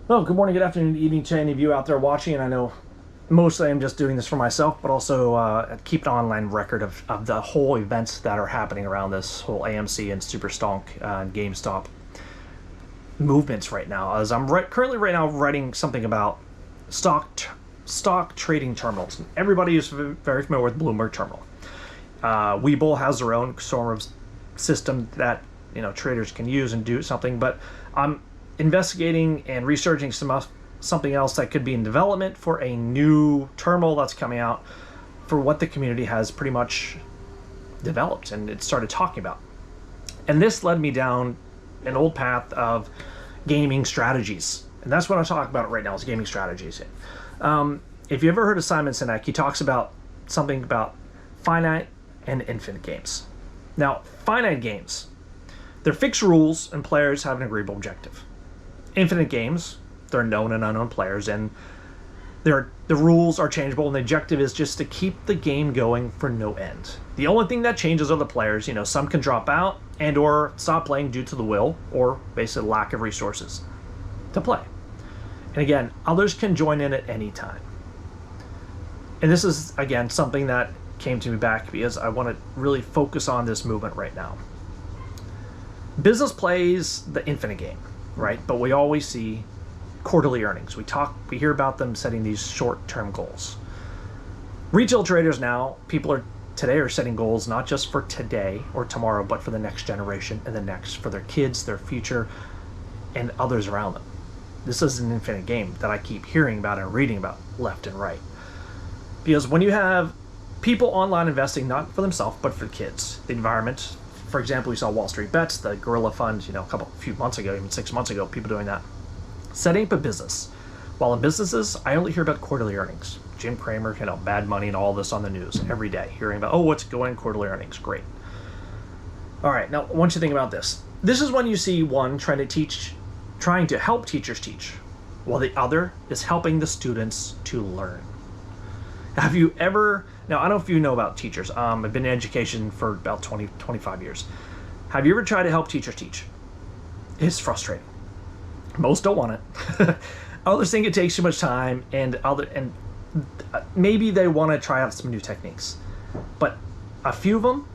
Well, good morning, good afternoon, good evening to any of you out there watching. And I know mostly I'm just doing this for myself, but also keep an online record of the whole events that are happening around this whole AMC and Superstonk and GameStop movements right now. As I'm currently right now writing something about stock trading terminals. Everybody is very familiar with Bloomberg Terminal. Webull has their own sort of system that traders can use and do something, but I'm investigating and researching something else that could be in development for a new terminal that's coming out for what the community has pretty much developed and it started talking about. And this led me down an old path of gaming strategies. And that's what I'm talking about right now is gaming strategies. If you ever heard of Sinek, he talks about something about finite and infinite games. Now, finite games, they're fixed rules and players have an agreeable objective. Infinite games, they're known and unknown players, and the rules are changeable, and the objective is just to keep the game going for no end. The only thing that changes are the players. Some can drop out and or stop playing due to the will or basically lack of resources to play. And again, others can join in at any time. And this is, again, something that came to me back because I want to really focus on this movement right now. Business plays the infinite game, right? But we always see quarterly earnings. We hear about them setting these short-term goals. Retail traders now, today are setting goals not just for today or tomorrow, but for the next generation and the next, for their kids, their future, and others around them. This is an infinite game that I keep hearing about and reading about left and right. Because when you have people online investing not for themselves, but for kids, the environment. For example, we saw Wall Street Bets, the Gorilla Fund, a few months ago, even 6 months ago, people doing that. Setting up a business. While in businesses, I only hear about quarterly earnings. Jim Cramer, bad money and all this on the news every day, hearing about, what's going quarterly earnings. Great. All right, now I want you to think about this. This is when you see one trying to help teachers teach, while the other is helping the students to learn. Have you ever, now I don't know if you know about teachers, I've been in education for about 25 years. Have you ever tried to help teachers teach? It's frustrating. Most don't want it. Others think it takes too much time, and maybe they want to try out some new techniques. But a few of them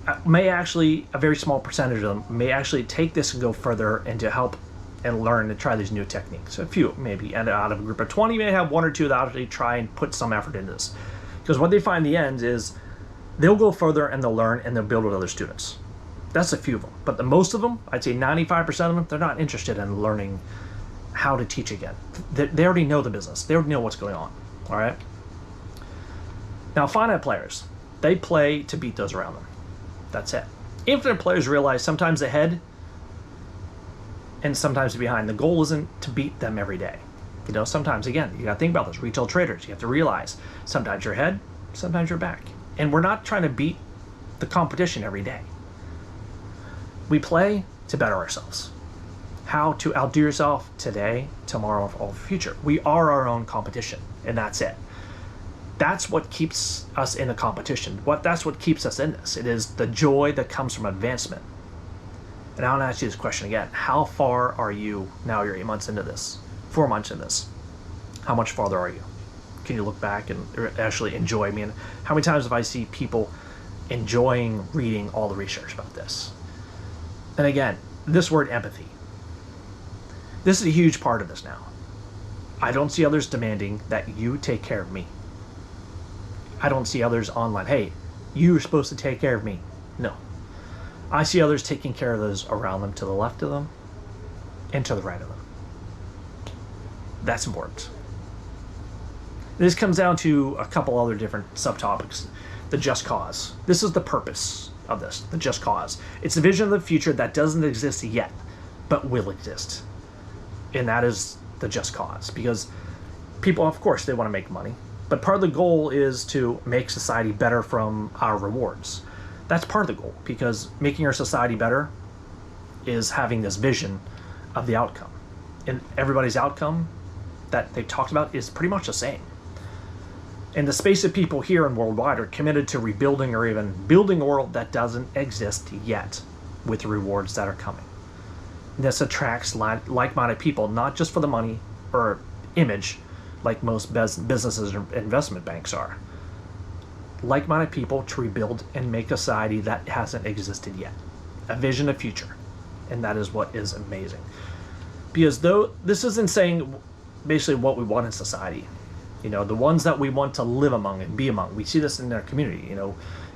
a very small percentage of them may actually take this and go further and to help and learn to try these new techniques. A few, maybe, and out of a group of 20, you may have one or two that actually try and put some effort into this. Because what they find in the end is they'll go further and they'll learn and they'll build with other students. That's a few of them. But the most of them, I'd say 95% of them, they're not interested in learning how to teach again. They already know the business. They already know what's going on, all right? Now, finite players, they play to beat those around them. That's it. Infinite players realize sometimes ahead and sometimes behind. The goal isn't to beat them every day. Sometimes, again, you got to think about this. Retail traders, you have to realize sometimes you're ahead, sometimes you're back. And we're not trying to beat the competition every day. We play to better ourselves. How to outdo yourself today, tomorrow, or the future. We are our own competition, and that's it. That's what keeps us in a competition. That's what keeps us in this. It is the joy that comes from advancement. And I want to ask you this question again. How far are you now? You're 8 months into this, 4 months into this. How much farther are you? Can you look back and actually enjoy? How many times have I seen people enjoying reading all the research about this? And again, this word empathy. This is a huge part of this now. I don't see others demanding that you take care of me. I don't see others online, hey, you're supposed to take care of me. No. I see others taking care of those around them, to the left of them and to the right of them. That's important. This comes down to a couple other different subtopics. The just cause. This is the purpose of this, the just cause. It's the vision of the future that doesn't exist yet, but will exist. And that is the just cause. Because people, of course, they want to make money. But part of the goal is to make society better from our rewards. That's part of the goal, because making our society better is having this vision of the outcome. And everybody's outcome that they've talked about is pretty much the same. And the space of people here and worldwide are committed to rebuilding or even building a world that doesn't exist yet with the rewards that are coming. This attracts like-minded people, not just for the money or image, like most businesses or investment banks are. Like-minded people to rebuild and make a society that hasn't existed yet. A vision of future. And that is what is amazing. Because though this isn't saying basically what we want in society, you know, the ones that we want to live among and be among, we see this in our community, you know,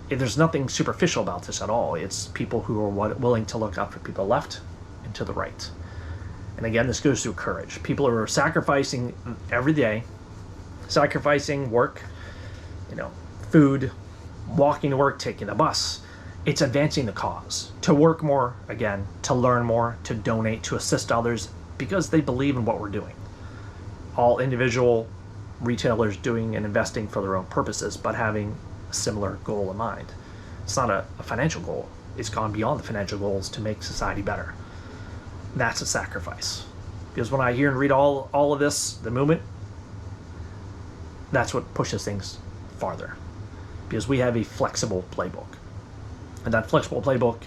there's nothing superficial about this at all. It's people who are willing to look out for people left and to the right. And again, this goes through courage. People who are sacrificing every day, sacrificing work, you know, food, walking to work, taking the bus. It's advancing the cause. To work more, again, to learn more, to donate, to assist others, because they believe in what we're doing. All individual retailers doing and investing for their own purposes, but having a similar goal in mind. It's not a financial goal. It's gone beyond the financial goals to make society better. That's a sacrifice. Because when I hear and read all of this, the movement, that's what pushes things farther. Because we have a flexible playbook. And that flexible playbook,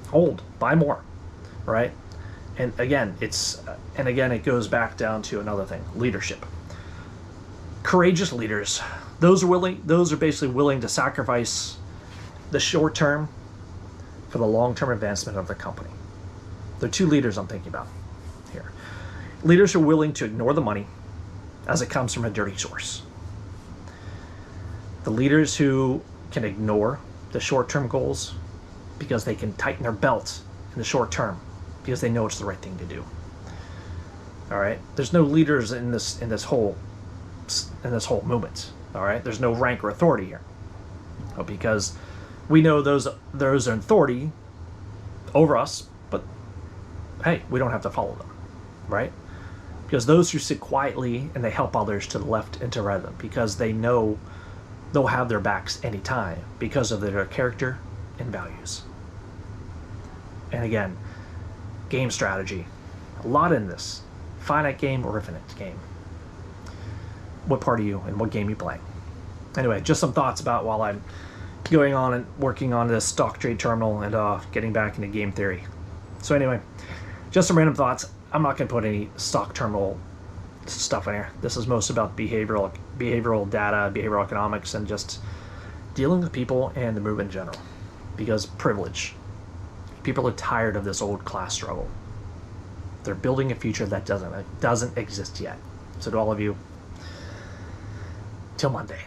hold, buy more, right? And again, it goes back down to another thing, leadership. Courageous leaders, those are basically willing to sacrifice the short term for the long-term advancement of the company. There are two leaders I'm thinking about here. Leaders are willing to ignore the money as it comes from a dirty source. The leaders who can ignore the short-term goals because they can tighten their belts in the short term because they know it's the right thing to do. All right, there's no leaders in this whole movement. All right, there's no rank or authority here, because we know those are in authority over us, but hey, we don't have to follow them, right? Because those who sit quietly and they help others to the left and to right of them, because they know they'll have their backs anytime because of their character and values. And again, game strategy, a lot in this. Finite game or infinite game. What part are you and what game you playing? Anyway, just some thoughts about while I'm going on and working on this stock trade terminal and getting back into game theory. So anyway, just some random thoughts. I'm not going to put any stock terminal stuff in here. This is most about behavioral data, behavioral economics, and just dealing with people and the movement in general. Because privilege. People are tired of this old class struggle. They're building a future that doesn't exist yet. So to all of you, till Monday.